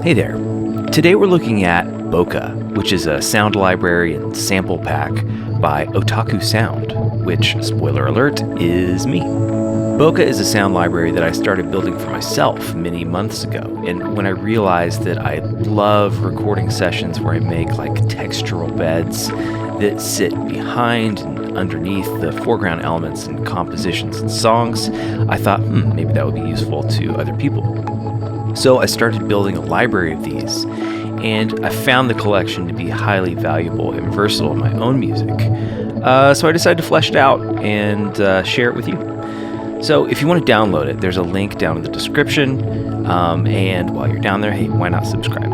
Hey there. Today we're looking at Bokeh, which is a sound library and sample pack by Otaku Sound, which, spoiler alert, is me. Bokeh is a sound library that I started building for myself many months ago, and when I realized that I love recording sessions where I make like textural beds that sit behind and underneath the foreground elements and compositions and songs, I thought, maybe that would be useful to other people. So I started building a library of these, and I found the collection to be highly valuable and versatile in my own music. So I decided to flesh it out and share it with you. So if you want to download it, there's a link down in the description, and while you're down there, hey, why not subscribe?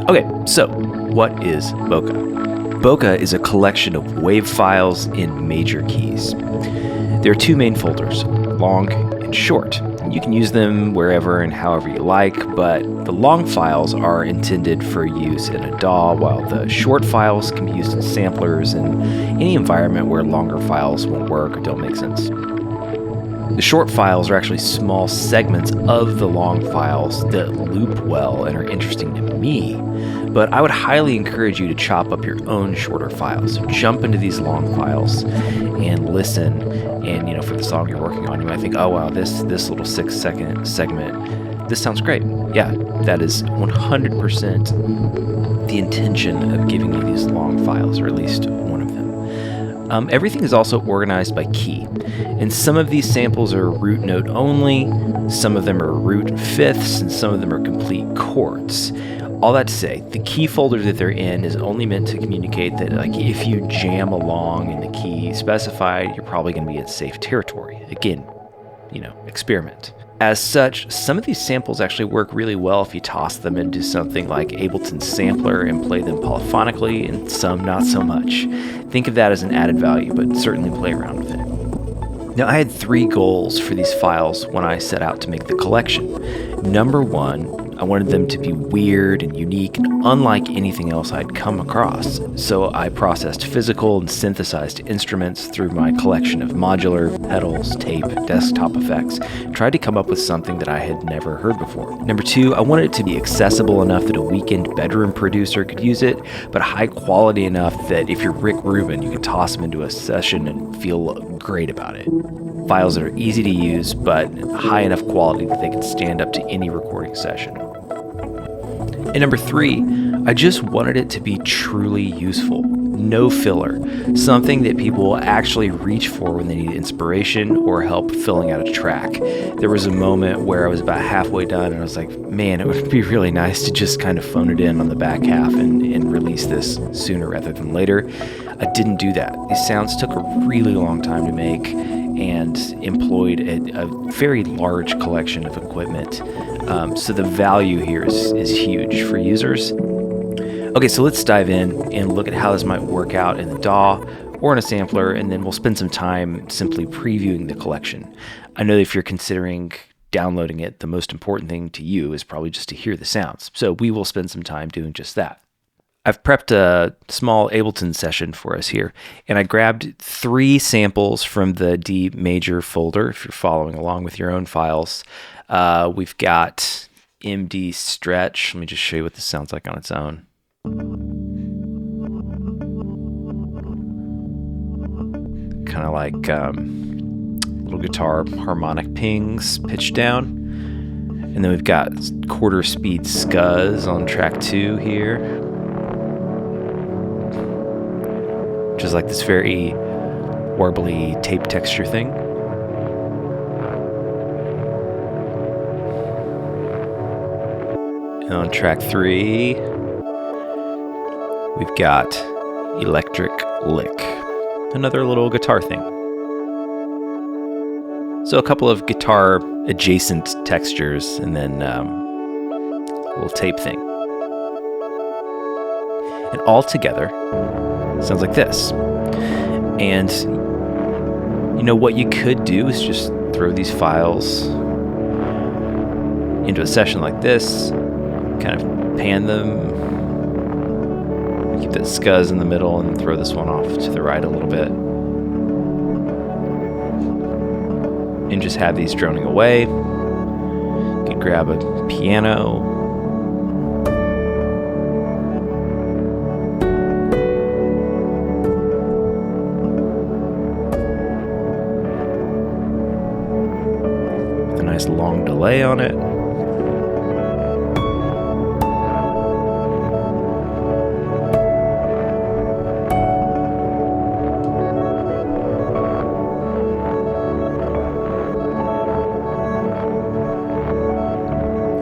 Okay, so what is Bokeh? Bokeh is a collection of wave files in major keys. There are two main folders, long and short. You can use them wherever and however you like, but the long files are intended for use in a DAW, while the short files can be used in samplers and any environment where longer files won't work or don't make sense. The short files are actually small segments of the long files that loop well and are interesting to me, but I would highly encourage you to chop up your own shorter files. So jump into these long files and listen, and for the song you're working on, you might think, oh wow, this little 6-second segment, this sounds great. Yeah, that is 100% the intention of giving you these long files, or at least one of them. Everything is also organized by key, and some of these samples are root note only, some of them are root fifths, and some of them are complete chords. All that to say, the key folder that they're in is only meant to communicate that if you jam along in the key specified, you're probably going to be in safe territory. Again, experiment. As such, some of these samples actually work really well if you toss them into something like Ableton's sampler and play them polyphonically, and some not so much. Think of that as an added value, but certainly play around with it. Now, I had 3 goals for these files when I set out to make the collection. Number 1, I wanted them to be weird and unique and unlike anything else I'd come across. So I processed physical and synthesized instruments through my collection of modular, pedals, tape, desktop effects, tried to come up with something that I had never heard before. Number 2, I wanted it to be accessible enough that a weekend bedroom producer could use it, but high quality enough that if you're Rick Rubin, you could toss them into a session and feel great about it. Files that are easy to use, but high enough quality that they can stand up to any recording session. And number 3, I just wanted it to be truly useful. No filler. Something that people will actually reach for when they need inspiration or help filling out a track. There was a moment where I was about halfway done and I was like, man, it would be really nice to just kind of phone it in on the back half and release this sooner rather than later. I didn't do that. These sounds took a really long time to make and employed a very large collection of equipment. So the value here is huge for users. Okay, so let's dive in and look at how this might work out in the DAW or in a sampler, and then we'll spend some time simply previewing the collection. I know that if you're considering downloading it, the most important thing to you is probably just to hear the sounds. So we will spend some time doing just that. I've prepped a small Ableton session for us here, and I grabbed 3 samples from the D major folder, if you're following along with your own files. We've got MD Stretch. Let me just show you what this sounds like on its own. Kind of like little guitar harmonic pings pitched down. And then we've got quarter speed scuzz on track 2 here, which is like this very warbly tape texture thing. And on track 3, we've got electric lick, another little guitar thing. So a couple of guitar adjacent textures, and then a little tape thing. And all together sounds like this. And what you could do is just throw these files into a session like this, kind of pan them, keep that scuzz in the middle, and throw this one off to the right a little bit. And just have these droning away. You could grab a piano, nice long delay on it.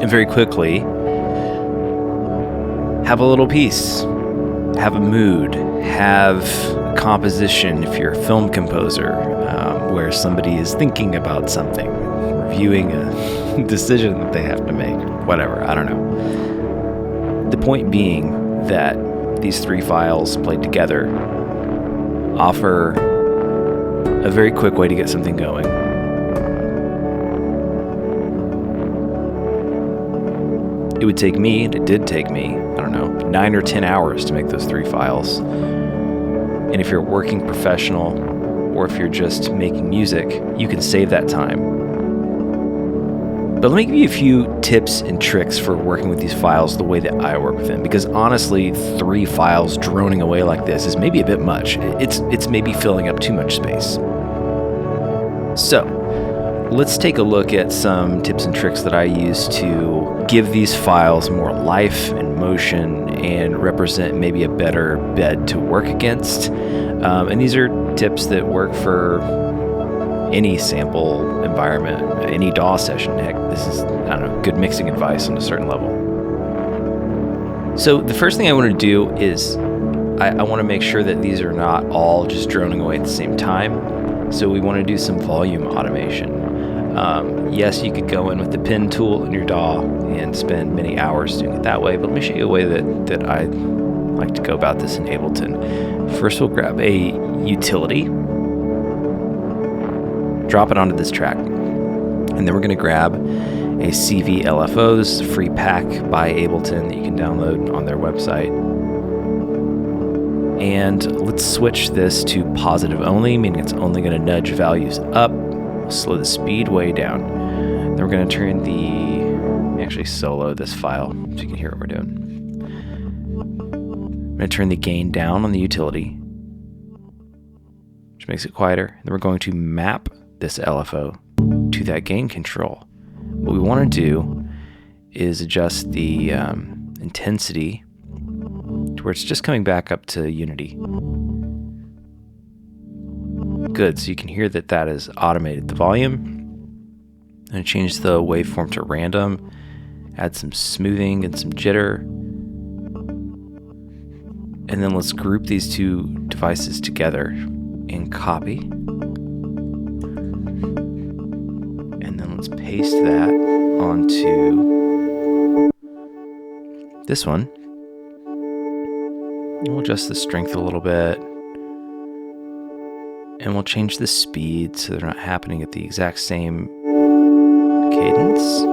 And very quickly, have a little piece, have a mood, have a composition if you're a film composer, where somebody is thinking about something, reviewing a decision that they have to make, whatever, I don't know. The point being that these 3 files played together offer a very quick way to get something going. It would take me, and it did take me, I don't know, 9 or 10 hours to make those 3 files. And if you're a working professional, or if you're just making music, you can save that time. But let me give you a few tips and tricks for working with these files the way that I work with them, because honestly, 3 files droning away like this is maybe a bit much. It's maybe filling up too much space. So, let's take a look at some tips and tricks that I use to give these files more life and motion and represent maybe a better bed to work against. And these are tips that work for any sample environment, any DAW session. Heck, this is, I don't know, good mixing advice on a certain level. So the first thing I want to do is I want to make sure that these are not all just droning away at the same time. So we want to do some volume automation. Yes, you could go in with the pen tool in your DAW and spend many hours doing it that way, but let me show you a way that I like to go about this in Ableton. First, we'll grab a utility, drop it onto this track, and then we're going to grab a CV LFOs free pack by Ableton that you can download on their website. And let's switch this to positive only, meaning it's only going to nudge values up. We'll slow the speed way down. Then we're going to turn let me actually solo this file so you can hear what we're doing. I'm going to turn the gain down on the utility, which makes it quieter. Then we're going to map this LFO to that gain control. What we want to do is adjust the intensity to where it's just coming back up to unity. Good, so you can hear that that has automated the volume. And change the waveform to random, add some smoothing and some jitter. And then let's group these 2 devices together and copy. And then let's paste that onto this one. And we'll adjust the strength a little bit. And we'll change the speed so they're not happening at the exact same cadence.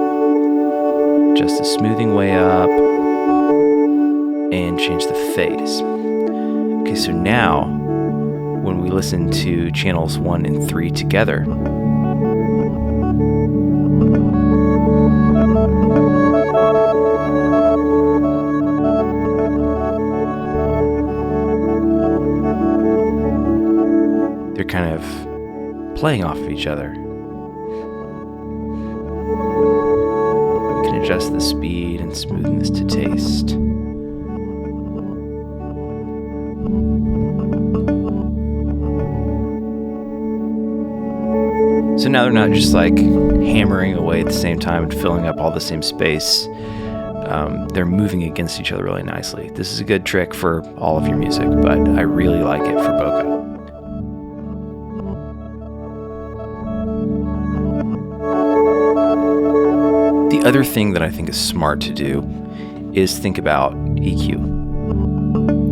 Adjust the smoothing way up. And change the phase. Okay, so now when we listen to channels 1 and 3 together, they're kind of playing off of each other. We can adjust the speed and smoothness to taste. So now they're not just like hammering away at the same time and filling up all the same space. They're moving against each other really nicely. This is a good trick for all of your music, but I really like it for Bokeh. The other thing that I think is smart to do is think about EQ.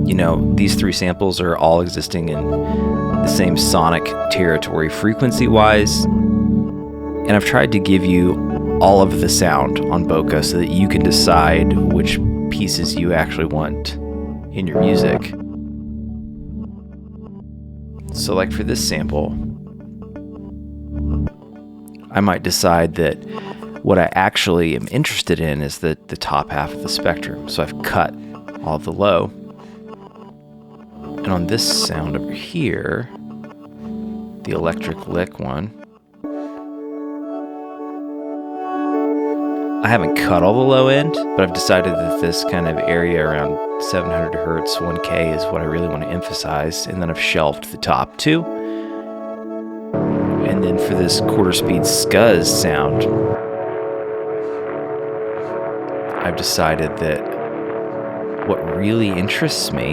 You know, these 3 samples are all existing in the same sonic territory frequency-wise, and I've tried to give you all of the sound on Bokeh so that you can decide which pieces you actually want in your music. So like for this sample, I might decide that what I actually am interested in is the top half of the spectrum. So I've cut all of the low. And on this sound over here, the electric lick one, I haven't cut all the low end, but I've decided that this kind of area around 700 hertz, 1K is what I really want to emphasize, and then I've shelved the top too. And then for this quarter speed scuzz sound, I've decided that what really interests me,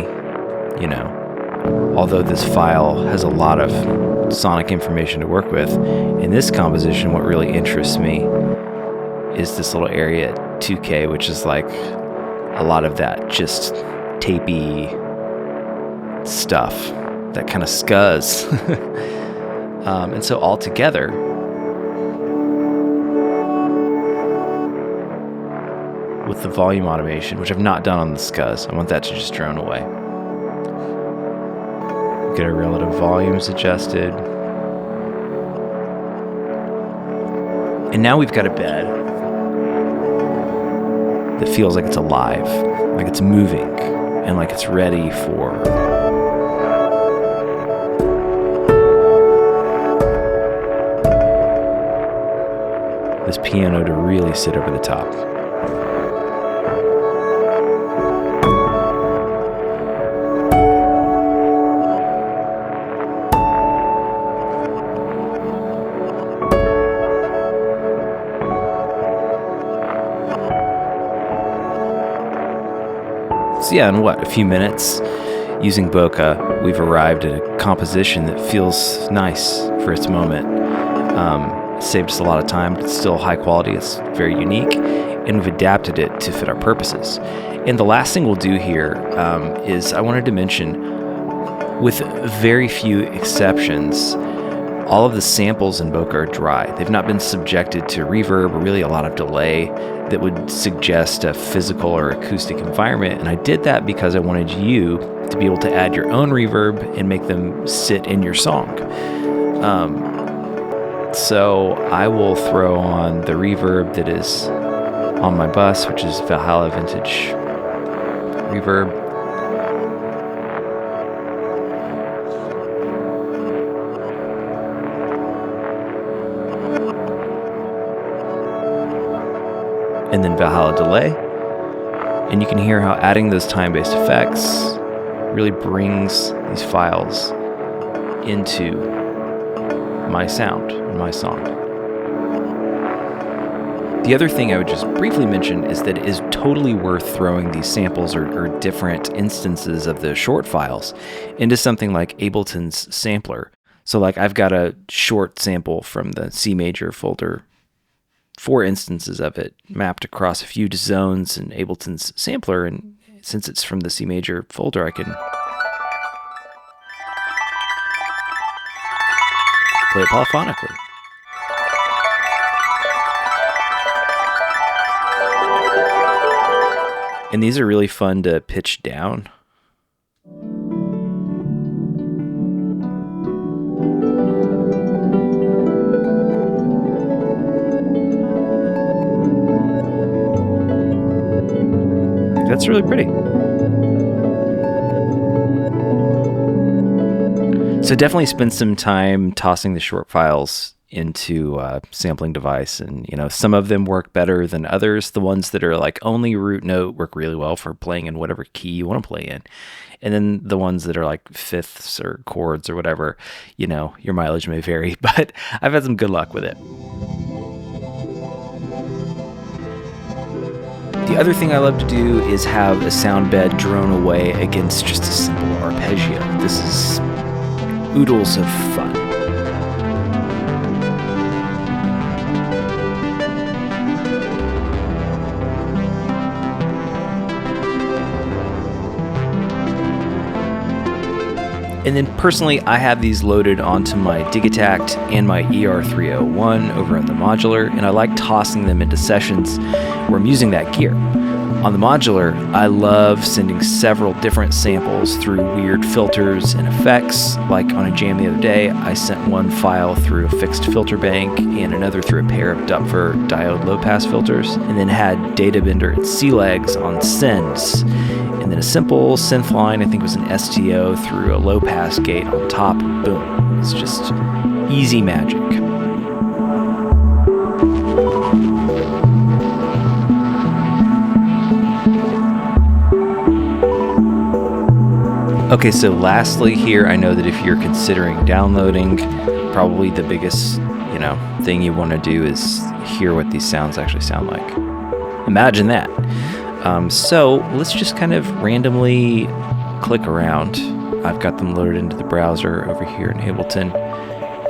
you know, although this file has a lot of sonic information to work with, in this composition, what really interests me is this little area at 2K, which is like a lot of that just tapey stuff, that kind of scuzz. And so all together, with the volume automation, which I've not done on the scuzz, I want that to just drone away. Get our relative volumes adjusted. And now we've got a bed that feels like it's alive, like it's moving, and like it's ready for this piano to really sit over the top. So yeah, in a few minutes, using Bokeh, we've arrived at a composition that feels nice for its moment. Saved us a lot of time, but it's still high quality, it's very unique, and we've adapted it to fit our purposes. And the last thing we'll do here is I wanted to mention, with very few exceptions, all of the samples in Bokeh are dry. They've not been subjected to reverb or really a lot of delay that would suggest a physical or acoustic environment. And I did that because I wanted you to be able to add your own reverb and make them sit in your song. So I will throw on the reverb that is on my bus, which is Valhalla Vintage Reverb. And then Valhalla delay, and you can hear how adding those time-based effects really brings these files into my sound and my song. The other thing I would just briefly mention is that it is totally worth throwing these samples or different instances of the short files into something like Ableton's sampler. So like I've got a short sample from the C major folder, 4 instances of it mapped across a few zones in Ableton's sampler, and since it's from the C major folder, I can play it polyphonically. And these are really fun to pitch down. That's really pretty. So definitely spend some time tossing the short files into a sampling device, and some of them work better than others. The ones that are like only root note work really well for playing in whatever key you want to play in, and then the ones that are like fifths or chords or whatever, your mileage may vary, but I've had some good luck with it. The other thing I love to do is have a sound bed drone away against just a simple arpeggio. This is oodles of fun. And then personally, I have these loaded onto my Digitact and my ER301 over on the Modular, and I like tossing them into sessions where I'm using that gear. On the Modular, I love sending several different samples through weird filters and effects. Like on a jam the other day, I sent one file through a fixed filter bank and another through a pair of Dupfer diode low-pass filters, and then had Data Bender and C-Legs on sends. And then a simple synth line, I think it was an STO, through a low-pass gate on top. Boom. It's just easy magic. Okay, so lastly here, I know that if you're considering downloading, probably the biggest, thing you want to do is hear what these sounds actually sound like. Imagine that. So let's just kind of randomly click around. I've got them loaded into the browser over here in Ableton,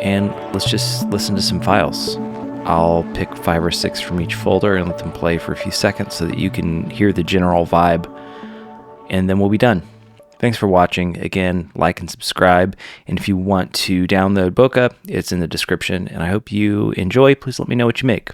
and let's just listen to some files. I'll pick 5 or 6 from each folder and let them play for a few seconds so that you can hear the general vibe, and then we'll be done. Thanks for watching. Again, like and subscribe. And if you want to download Bokeh, it's in the description. And I hope you enjoy. Please let me know what you make.